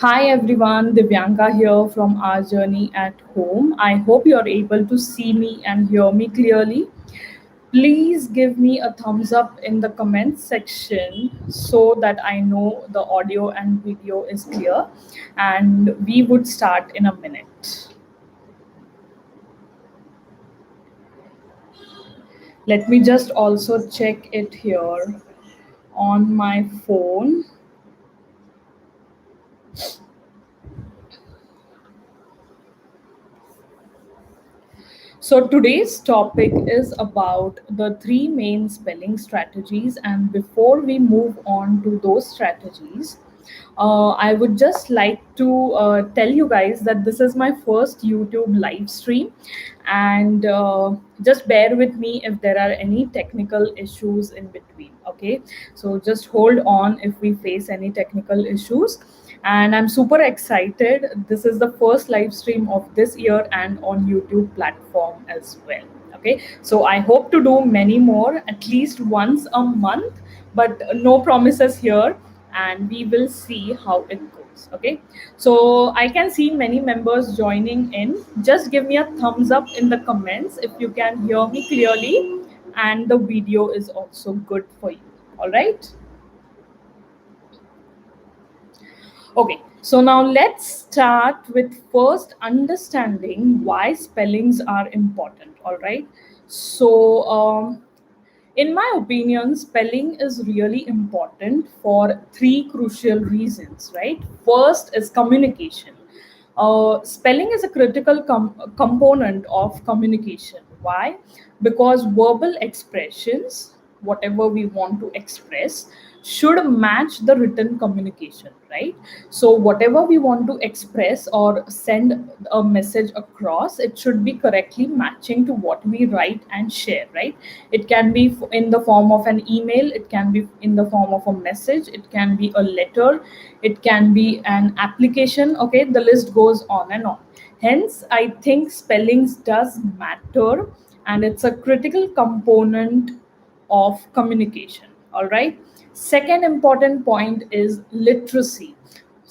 Hi everyone, Divyanka here from Our Journey at Home. I hope you're able to see me and hear me clearly. Please give me a thumbs up in the comments section so that I know the audio and video is clear, and we would start in a minute. Let me just also check it here on my phone. So today's topic is about the three main spelling strategies. And before we move on to those strategies, I would just like to tell you guys that this is my first YouTube live stream, and just bear with me if there are any technical issues in between. Okay, so just hold on if we face any technical issues, and I'm super excited. This is the first live stream of this year and on YouTube platform as well. Okay, so I hope to do many more, at least once a month, but no promises here, and we will see how it goes. Okay, so I can see many members joining in. Just give me a thumbs up in the comments if you can hear me clearly and the video is also good for you. All right. Okay, so now let's start with first understanding why spellings are important. All right, so in my opinion, spelling is really important for three crucial reasons. Right, first is communication. Spelling is a critical component of communication. Why? Because verbal expressions, whatever we want to express, should match the written communication, right? So whatever we want to express or send a message across, it should be correctly matching to what we write and share, right? It can be in the form of an email, it can be in the form of a message, it can be a letter, it can be an application. Okay, the list goes on and on. Hence I think spellings does matter, and it's a critical component of communication. All right, second important point is literacy.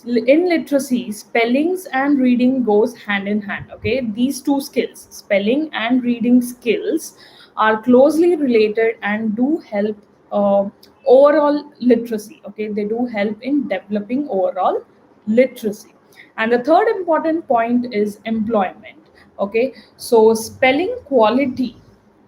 In literacy, spellings and reading goes hand in hand. Okay, these two skills, spelling and reading skills, are closely related and do help uh, overall literacy. Okay, they do help in developing overall literacy. And the third important point is employment. Okay, so spelling quality,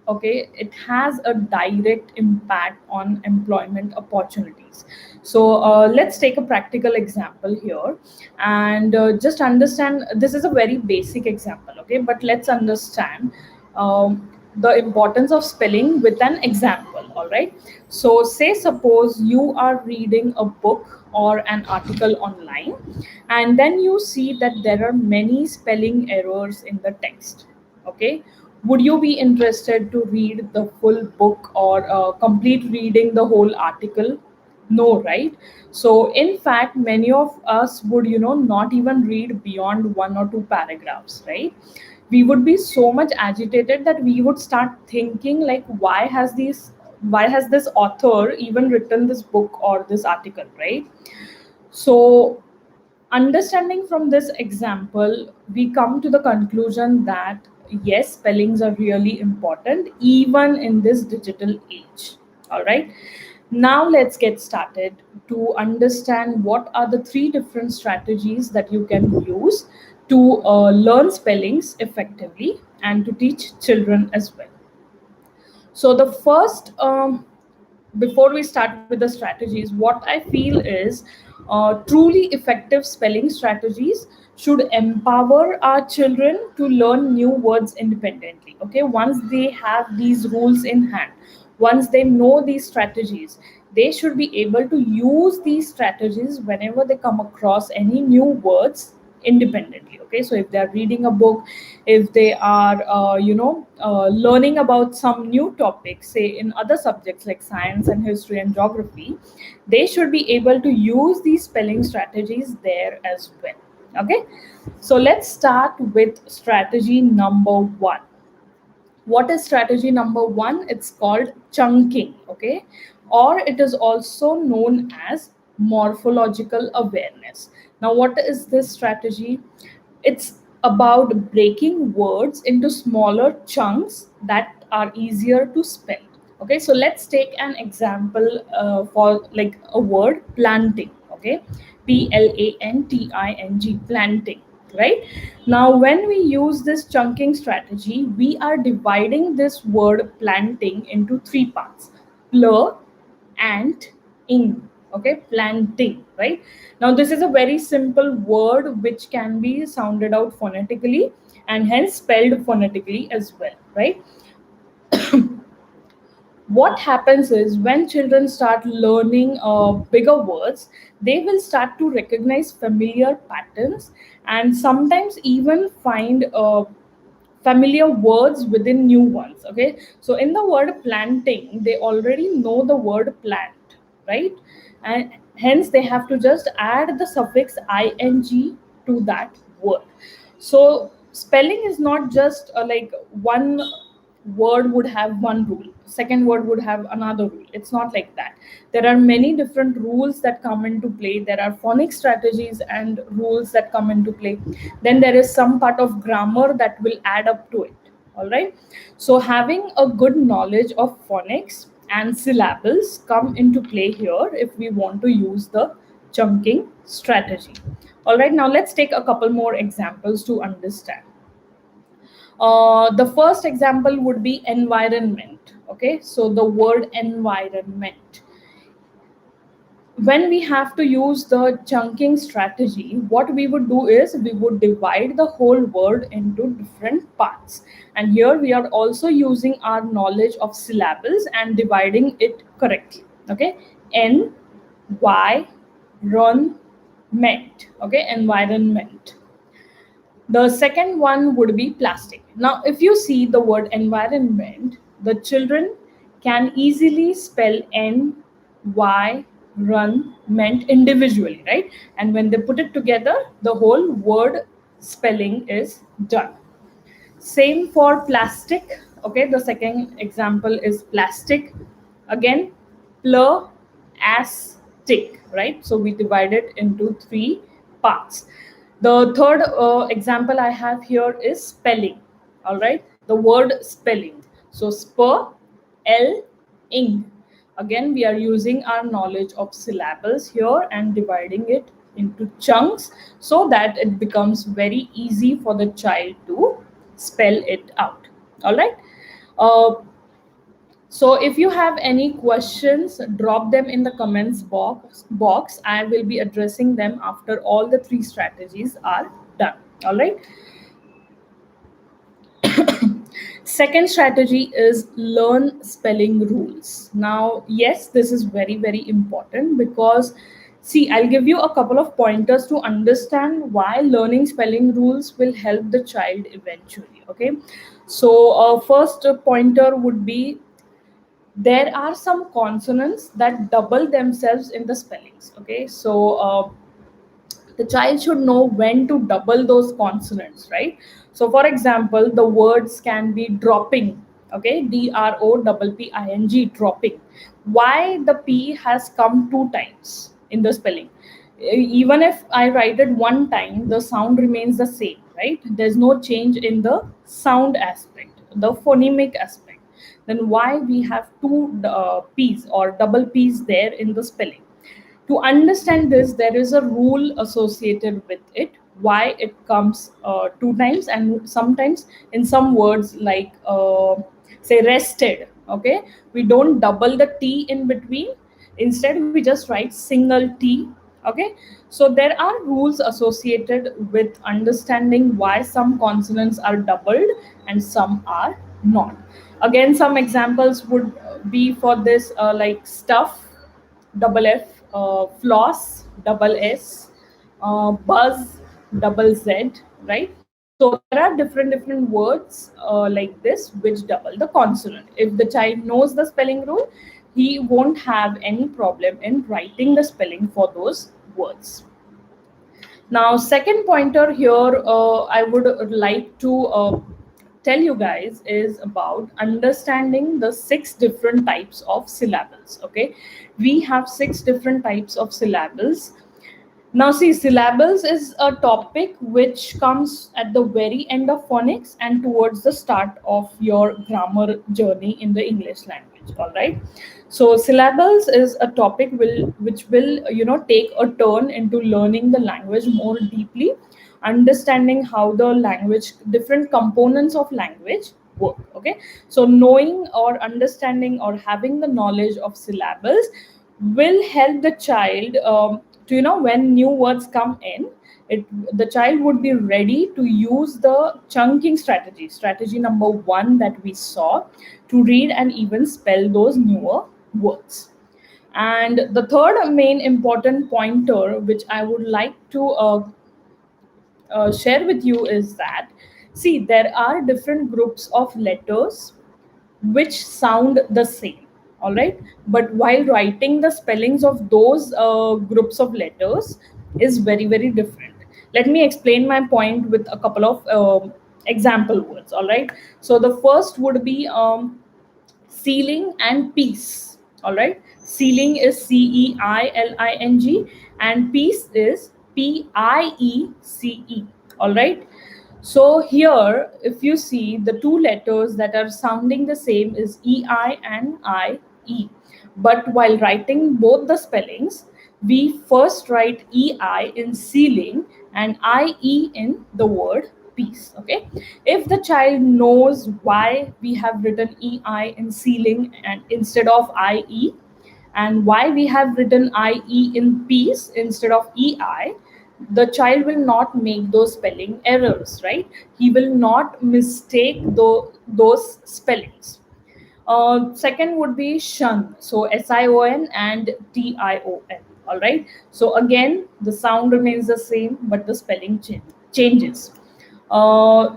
okay, it has a direct impact on employment opportunities. So let's take a practical example here, and just understand, this is a very basic example. Okay, but let's understand the importance of spelling with an example. All right, so say suppose you are reading a book or an article online, and then you see that there are many spelling errors in the text. Okay, would you be interested to read the full book or complete reading the whole article? No, right? So in fact, many of us would, not even read beyond one or two paragraphs, right? We would be so much agitated that we would start thinking like, why has this author even written this book or this article, right? So understanding from this example, we come to the conclusion that yes, spellings are really important even in this digital age. All right. Now let's get started to understand what are the three different strategies that you can use to learn spellings effectively and to teach children as well. So the first, before we start with the strategies, what I feel is truly effective spelling strategies should empower our children to learn new words independently. Okay, once they have these rules in hand, once they know these strategies, they should be able to use these strategies whenever they come across any new words independently. Okay, so if they are reading a book, if they are learning about some new topic, say in other subjects like science and history and geography, they should be able to use these spelling strategies there as well. Okay, so let's start with strategy number one. What is strategy number one? It's called chunking. Okay, or it is also known as morphological awareness. Now, what is this strategy? It's about breaking words into smaller chunks that are easier to spell. Okay, so let's take an example for like a word planting. Okay, planting, planting. Right now, when we use this chunking strategy, we are dividing this word planting into three parts: pl, and ing. Okay, planting. Right now, this is a very simple word which can be sounded out phonetically and hence spelled phonetically as well. Right, what happens is when children start learning bigger words, they will start to recognize familiar patterns and sometimes even find familiar words within new ones. Okay, so in the word planting, they already know the word plant, right? And hence they have to just add the suffix ing to that word. So spelling is not just like one word would have one rule, second word would have another rule. It's not like that. There are many different rules that come into play. There are phonic strategies and rules that come into play. Then there is some part of grammar that will add up to it. All right, so having a good knowledge of phonics and syllables come into play here if we want to use the chunking strategy. All right, now let's take a couple more examples to understand. The first example would be environment. Okay, so the word environment. When we have to use the chunking strategy, what we would do is we would divide the whole word into different parts. And here we are also using our knowledge of syllables and dividing it correctly. Okay, N, Y, run, met. Okay, environment. The second one would be plastic. Now, if you see the word environment, the children can easily spell N, Y, run, meant individually, right? And when they put it together, the whole word spelling is done. Same for plastic. Okay, the second example is plastic. Again, pl, as, tick, right? So we divide it into three parts. The third example I have here is spelling. All right, the word spelling. So spur, L, ing. Again, we are using our knowledge of syllables here and dividing it into chunks so that it becomes very easy for the child to spell it out. All right. Uh, so if you have any questions, drop them in the comments box. I will be addressing them after all the three strategies are done. All right. Second strategy is learn spelling rules. Now, yes, this is very, very important because, see, I'll give you a couple of pointers to understand why learning spelling rules will help the child eventually. Okay, so first pointer would be there are some consonants that double themselves in the spellings. Okay, so the child should know when to double those consonants, right? So for example, the words can be dropping. Okay, DROPPING, dropping. Why the p has come two times in the spelling? Even if I write it one time, the sound remains the same, right? There's no change in the sound aspect, the phonemic aspect. Then why we have two p's or double p's there in the spelling? To understand this, there is a rule associated with it, why it comes two times, and sometimes in some words like say rested. Okay, we don't double the t in between, instead we just write single t. Okay, so there are rules associated with understanding why some consonants are doubled and some are not. Again, some examples would be for this, like stuff, double F, floss, double S, buzz, double Z, right? So there are different words like this which double the consonant. If the child knows the spelling rule, he won't have any problem in writing the spelling for those words. Now, second pointer here, I would like to tell you guys is about understanding the six different types of syllables. Okay, we have six different types of syllables. Now, see, syllables is a topic which comes at the very end of phonics and towards the start of your grammar journey in the English language. All right. So, syllables is a topic which will take a turn into learning the language more deeply, understanding how the language, different components of language work. Okay. So, knowing or understanding or having the knowledge of syllables will help the child to when new words come in, it the child would be ready to use the chunking strategy number 1 that we saw, to read and even spell those newer words. And the third main important pointer which I would like to share with you is that, see, there are different groups of letters which sound the same, all right, but while writing, the spellings of those groups of letters is very very different. Let me explain my point with a couple of example words. All right, so the first would be ceiling and peace. All right, ceiling is CEILING and peace is PIECE. All right, so here, if you see, the two letters that are sounding the same is EI and IE. But while writing both the spellings, we first write EI in ceiling and IE in the word peace. Okay. If the child knows why we have written EI in ceiling and instead of IE, and why we have written IE in peace instead of EI, the child will not make those spelling errors, right? He will not mistake those spellings. Second would be shun. So SION and TION. All right. So again, the sound remains the same, but the spelling changes. Uh,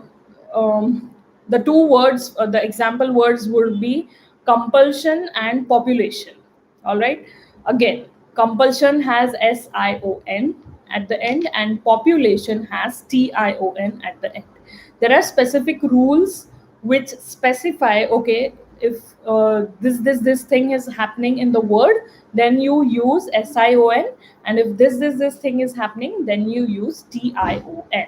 the two words, the example words would be compulsion and population. All right. Again, compulsion has SION at the end, and population has TION at the end. There are specific rules which specify, okay, if this thing is happening in the word, then you use SION, and if this thing is happening, then you use TION.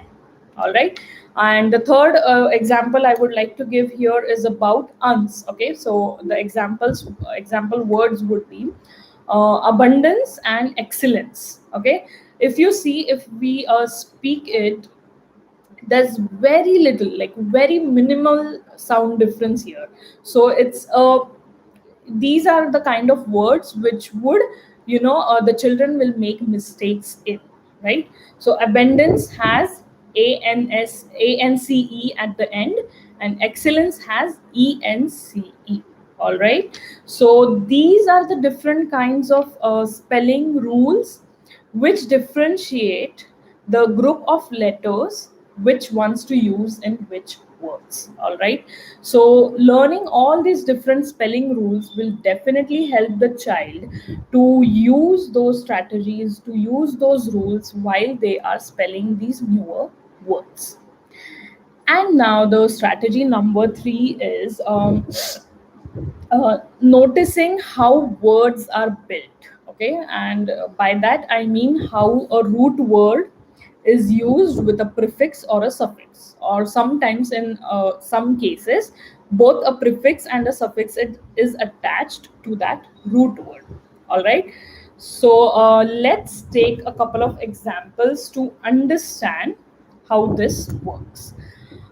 All right, and the third example I would like to give here is about uns. Okay, so the example words would be abundance and excellence. Okay, if you see, if we speak it, there's very little, like very minimal sound difference here. So it's these are the kind of words which would the children will make mistakes in, right? So abundance has ANCE at the end, and excellence has ENCE. All right, so these are the different kinds of spelling rules which differentiate the group of letters which ones to use in which words. All right, so learning all these different spelling rules will definitely help the child to use those strategies, to use those rules while they are spelling these newer words. And now the strategy number 3 is noticing how words are built. Okay, and by that I mean how a root word is used with a prefix or a suffix, or sometimes in some cases both a prefix and a suffix is attached to that root word. All right, so let's take a couple of examples to understand how this works.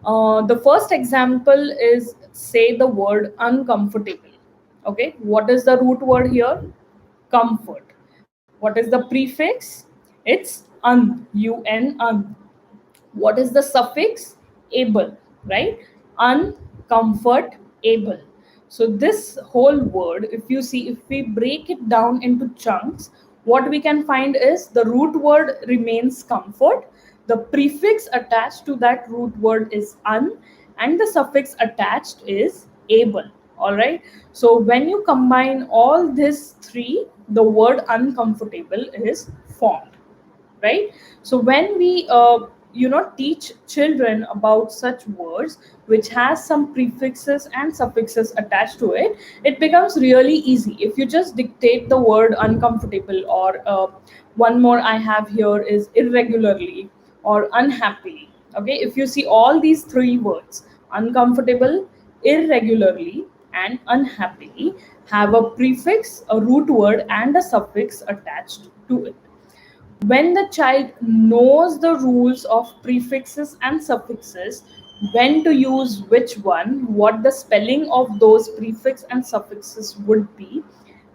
The first example is, say, the word uncomfortable. Okay, what is the root word here? Comfort. What is the prefix? It's un. What is the suffix? Able, right? Uncomfortable. So this whole word, if you see, if we break it down into chunks, what we can find is the root word remains comfort, the prefix attached to that root word is un, and the suffix attached is able. All right, so when you combine all these three, the word uncomfortable is formed, right? So when we teach children about such words which has some prefixes and suffixes attached to it, it becomes really easy. If you just dictate the word uncomfortable, or one more I have here is irregularly or unhappily. Okay, if you see all these three words, uncomfortable, irregularly, and unhappily, have a prefix, a root word, and a suffix attached to it. When the child knows the rules of prefixes and suffixes, when to use which one, what the spelling of those prefix and suffixes would be,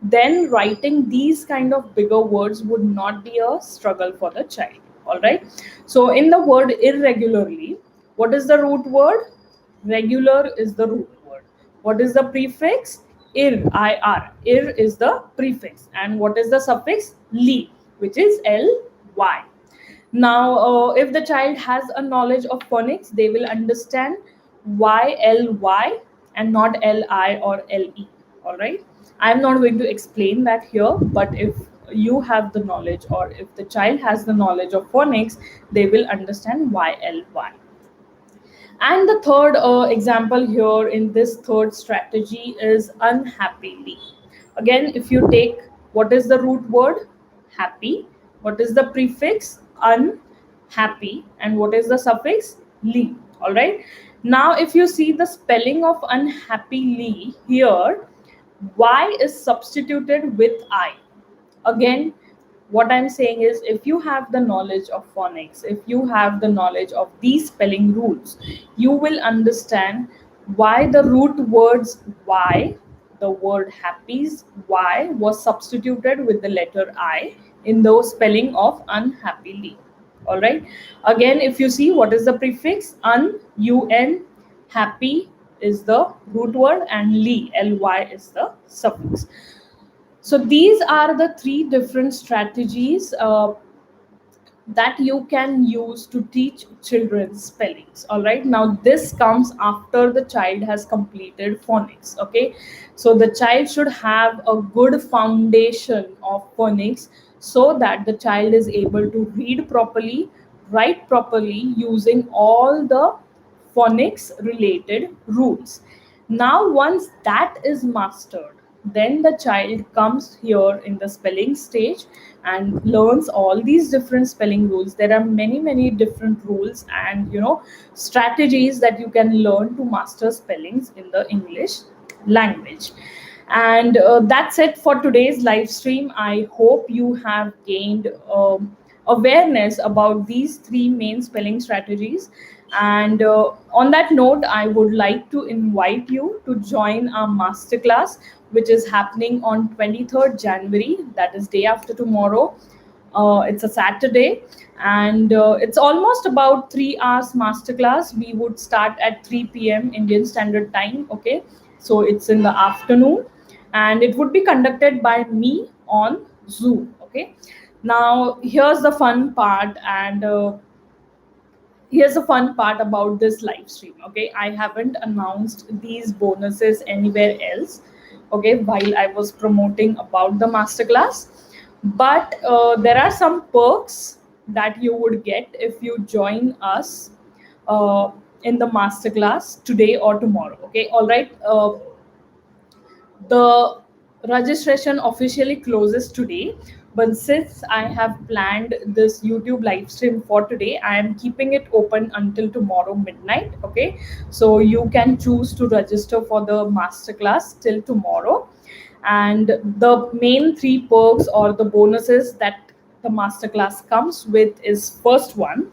then writing these kind of bigger words would not be a struggle for the child. All right. So in the word irregularly, what is the root word? Regular is the root word. What is the prefix? Ir. Ir is the prefix. And what is the suffix? Li, which is ly. Now, if the child has a knowledge of phonics, they will understand why ly and not li or le. All right. I'm not going to explain that here, but if you have the knowledge, or if the child has the knowledge of phonics, they will understand why ly. And the third example here in this third strategy is unhappily. Again, if you take, what is the root word? Happy. What is the prefix? Unhappy. And what is the suffix? Ly. All right. Now, if you see the spelling of unhappily here, Y is substituted with I. Again, what I'm saying is, if you have the knowledge of phonics, if you have the knowledge of these spelling rules, you will understand why the root words y, the word happy's y was substituted with the letter I in the spelling of unhappily. All right. Again, if you see, what is the prefix? Un, happy is the root word, and ly is the suffix. So these are the three different strategies that you can use to teach children spellings. All right. Now this comes after the child has completed phonics. Okay. So the child should have a good foundation of phonics, so that the child is able to read properly, write properly, using all the phonics related rules. Now, once that is mastered, then the child comes here in the spelling stage and learns all these different spelling rules. There are many, many different rules and strategies that you can learn to master spellings in the English language. And that's it for today's live stream. I hope you have gained awareness about these three main spelling strategies. And on that note, I would like to invite you to join our masterclass, which is happening on 23rd January, that is day after tomorrow. It's a Saturday, and it's almost about 3 hours masterclass. We would start at 3 p.m. Indian Standard Time. Okay, so it's in the afternoon, and it would be conducted by me on Zoom. Okay, now here's the fun part, and here's the fun part about this live stream. Okay, I haven't announced these bonuses anywhere else, okay, while I was promoting about the masterclass, but there are some perks that you would get if you join us uh, in the masterclass today or tomorrow. Okay, all right. The registration officially closes today, but since I have planned this YouTube live stream for today, I am keeping it open until tomorrow midnight. Okay, so you can choose to register for the masterclass till tomorrow. And the main three perks or the bonuses that the masterclass comes with is, first one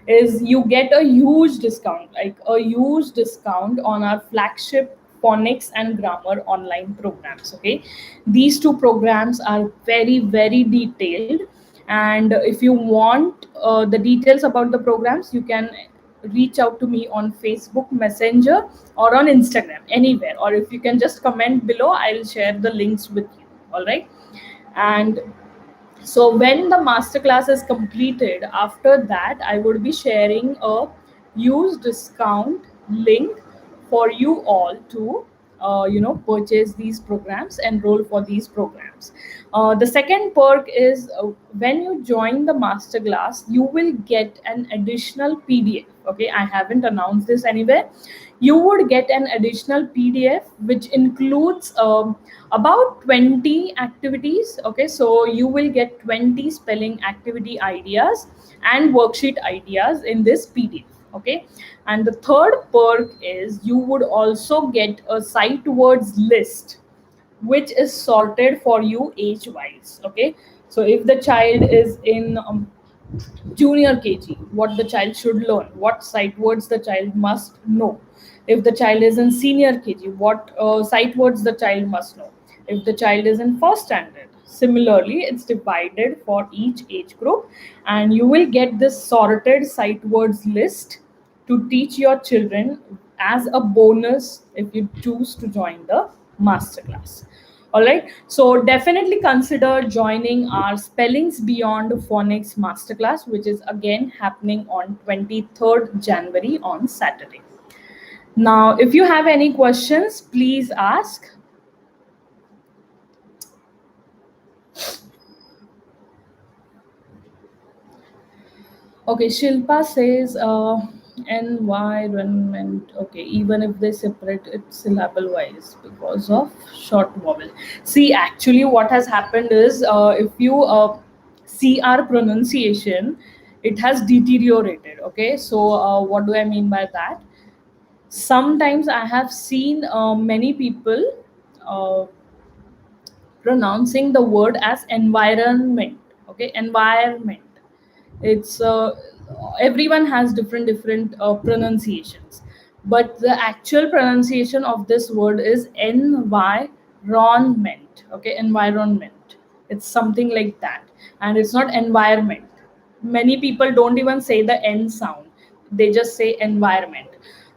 is you get a huge discount, like a huge discount on our flagship phonics and grammar online programs. Okay, these two programs are very, very detailed, and if you want the details about the programs, you can reach out to me on Facebook Messenger or on Instagram, anywhere, or if you can just comment below, I'll share the links with you. All right. And so when the masterclass is completed, after that, I would be sharing a use discount link for you all to purchase these programs, enroll for these programs. The second perk is, when you join the masterclass, you will get an additional PDF. Okay, I haven't announced this anywhere. You would get an additional PDF which includes about 20 activities. Okay, so you will get 20 spelling activity ideas and worksheet ideas in this PDF. Okay, and the third perk is you would also get a sight words list which is sorted for you age wise. Okay, so if the child is in junior KG, what the child should learn, what sight words the child must know. If the child is in senior KG, what sight words the child must know. If the child is in first standard, similarly, it's divided for each age group, and you will get this sorted sight words list to teach your children as a bonus if you choose to join the masterclass. All right, so definitely consider joining our Spellings Beyond Phonics masterclass, which is again happening on 23rd January on Saturday. Now, if you have any questions, please ask. Okay, Shilpa says environment. Okay, even if they separate it syllable wise because of short vowel. See, actually, what has happened is, if you see our pronunciation, it has deteriorated. Okay, so what do I mean by that? Sometimes I have seen many people uh, pronouncing the word as environment. Okay, environment. It's everyone has different pronunciations, but the actual pronunciation of this word is environment. Okay, environment. It's something like that, and it's not environment. Many people don't even say the n sound, they just say environment.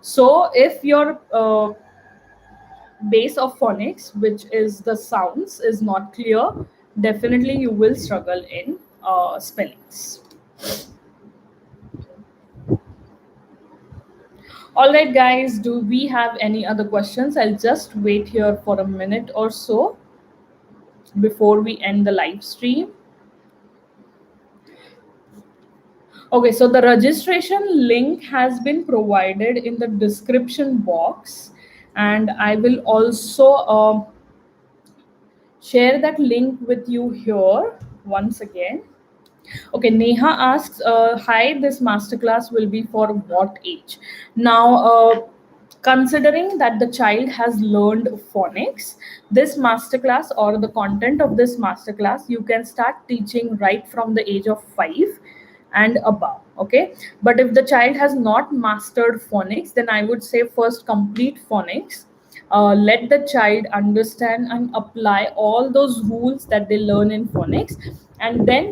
So if your base of phonics, which is the sounds, is not clear, definitely you will struggle in spellings. All right, guys, do we have any other questions? I'll just wait here for a minute or so before we end the live stream. Okay, so the registration link has been provided in the description box, and I will also share that link with you here once again. Okay, Neha asks, hi, this masterclass will be for what age? Now, considering that the child has learned phonics, this masterclass or the content of this masterclass, you can start teaching right from the age of 5 and above. Okay, but if the child has not mastered phonics, then I would say first complete phonics. Let the child understand and apply all those rules that they learn in phonics, and then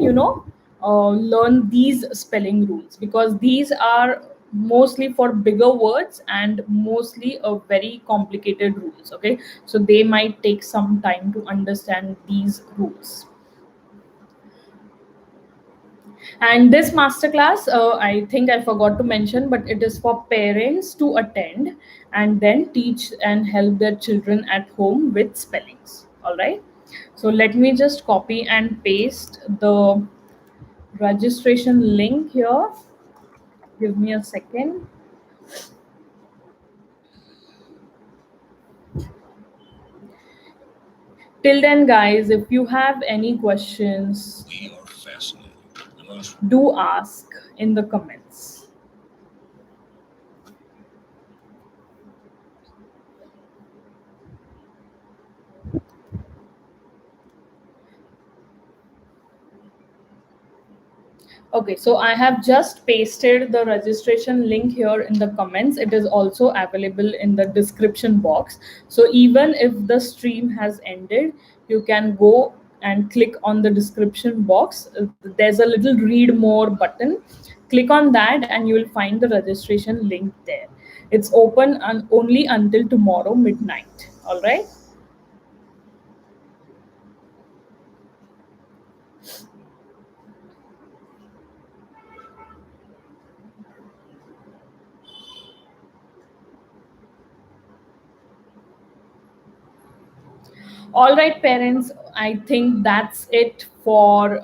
learn these spelling rules, because these are mostly for bigger words and mostly a very complicated rules. Okay, so they might take some time to understand these rules. And this masterclass, I think I forgot to mention, but it is for parents to attend and then teach and help their children at home with spellings. All right, so let me just copy and paste the registration link here. Give me a second. Till then, guys, if you have any questions, do ask in the comments. Okay, so I have just pasted the registration link here in the comments. It is also available in the description box. So even if the stream has ended, you can go and click on the description box. There's a little read more button. Click on that and you will find the registration link there. It's open only until tomorrow midnight. All right. All right, parents, I think that's it for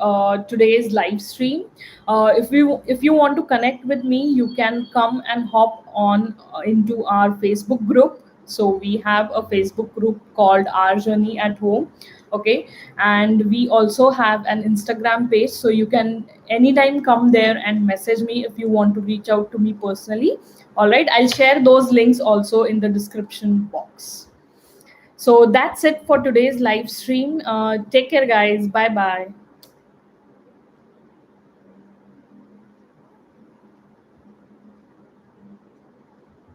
today's live stream. If you want to connect with me, you can come and hop on into our Facebook group. So we have a Facebook group called Our Journey at Home. Okay, and we also have an Instagram page, so you can anytime come there and message me if you want to reach out to me personally. All right, I'll share those links also in the description box. So that's it for today's live stream. Take care, guys. Bye bye.